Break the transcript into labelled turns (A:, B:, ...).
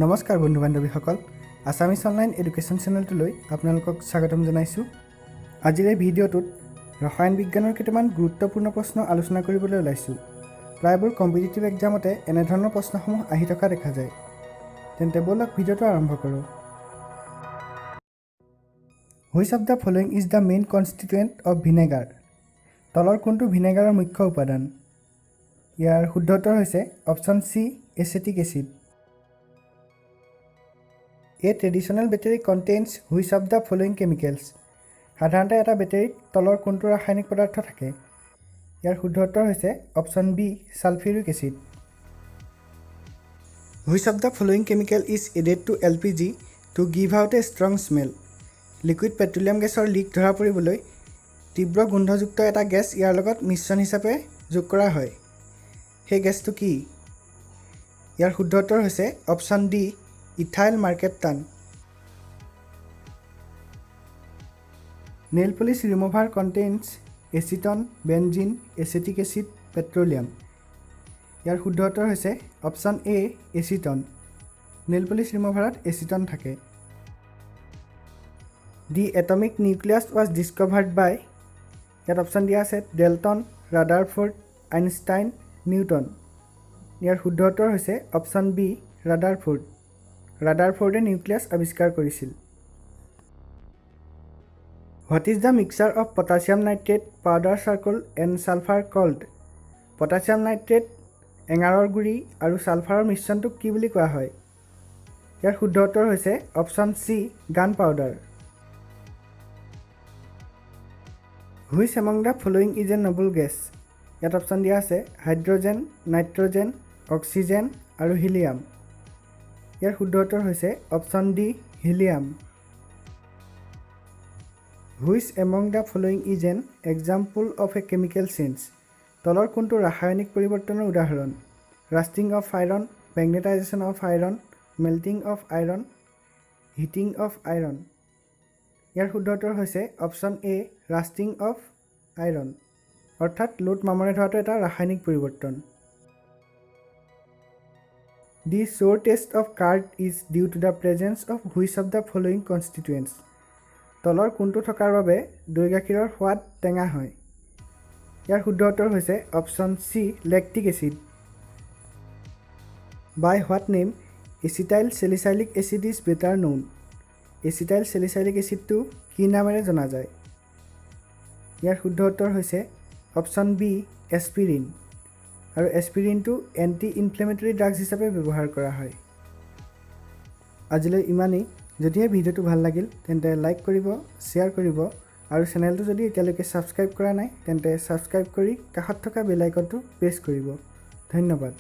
A: নমস্কাৰ বন্ধু বান্ধৱীসকল, Assamese online education চেনেলটোলৈ আপোনালোকক স্বাগতম জনাইছোঁ। আজিৰ এই ভিডিঅ'টোত ৰসায়ন বিজ্ঞানৰ কেইটামান গুৰুত্বপূৰ্ণ প্ৰশ্ন আলোচনা কৰিবলৈ ওলাইছোঁ। প্ৰায়বোৰ কম্পিটিটিভ এক্সামতে এনেধৰণৰ প্ৰশ্নসমূহ আহি থকা দেখা যায়। তেন্তে ব'লক ভিডিঅ'টো আৰম্ভ কৰোঁ। Which of the following is the main constituent of vinegar? তলৰ কোনটো ভিনেগাৰৰ মুখ্য উপাদান? ইয়াৰ শুদ্ধ উত্তৰ হৈছে option C, acetic acid. A traditional battery contains which of the following chemicals? সাধাৰণতে এটা বেটাৰীত তলৰ কোনটো ৰাসায়নিক পদাৰ্থ থাকে? ইয়াৰ শুদ্ধ উত্তৰ হৈছে option B, sulphuric acid. Which of the following chemical is added to LPG to give out a strong smell? Liquid petroleum গেছৰ লিক ধৰা পৰিবলৈ তীব্ৰ গোন্ধযুক্ত এটা গেছ ইয়াৰ লগত মিশ্ৰণ হিচাপে যোগ কৰা হয়। সেই গেছটো কি? ইয়াৰ শুদ্ধ উত্তৰ হৈছে option D, ethyl mercaptan. Nail polish remover contains acetone, benzene, acetic acid, petroleum. ইয়াৰ শুদ্ধ উত্তৰ হৈছে option A, acetone. Nail polish ৰিমুভাৰত এচিটন থাকে। The atomic nucleus was discovered by, ইয়াত অপশ্যন দিয়া আছে ডেল্টন, ৰাদাৰফোৰ্ড, আইনষ্টাইন, নিউটন। ইয়াৰ শুদ্ধ উত্তৰ হৈছে অপশ্যন বি, ৰাদাৰফোৰ্ড। ৰাদাৰফোৰ্ডে নিউক্লিয়াছ আৱিষ্কাৰ কৰিছিল। What is the mixture of potassium nitrate, powder charcoal and sulphur called? Potassium nitrate, এঙাৰৰ গুড়ি আৰু ছালফাৰৰ মিশ্ৰণটোক কি বুলি কোৱা হয়? ইয়াৰ শুদ্ধ উত্তৰ হৈছে option C, gun powder. Which among the following is a noble gas? ইয়াত অপশ্যন দিয়া আছে হাইড্ৰজেন, নাইট্ৰজেন, অক্সিজেন আৰু হিলিয়াম। ইয়াৰ শুদ্ধ উত্তৰ হৈছে option D, helium. Which among the following is an example of a chemical change? তলৰ কোনটো ৰাসায়নিক পৰিৱৰ্তনৰ উদাহৰণ? Rusting of iron, magnetization of iron, melting of iron, heating of iron. ইয়াৰ শুদ্ধ উত্তৰ হৈছে option A, rusting of iron. অৰ্থাৎ লোট মামৰে ধৰাটো এটা ৰাসায়নিক পৰিৱৰ্তন। The sour taste of curd is due to the presence of which of the following constituents? তলৰ কোনটো থকাৰ বাবে দৈ গাখীৰৰ সোৱাদ টেঙা হয়? ইয়াৰ শুদ্ধ উত্তৰ হৈছে option C, lactic acid. By what name acetyl salicylic acid is better known? Acetyl salicylic এচিডটো কি নামেৰে জনা যায়? ইয়াৰ শুদ্ধ উত্তৰ হৈছে অপশ্যন বি, এস্পিৰিন। আৰু এস্পিৰিনটো এণ্টি ইনফ্লেমেটৰী ড্ৰাগছ হিচাপে ব্যৱহাৰ কৰা হয়। আজিলৈ ইমানেই। যদিহে ভিডিঅ'টো ভাল লাগিল তেন্তে লাইক কৰিব, শ্বেয়াৰ কৰিব আৰু চেনেলটো যদি এতিয়ালৈকে ছাবস্ক্ৰাইব কৰা নাই তেন্তে ছাবস্ক্ৰাইব কৰি কাষত থকা বেল আইকনটো প্ৰেছ কৰিব। ধন্যবাদ।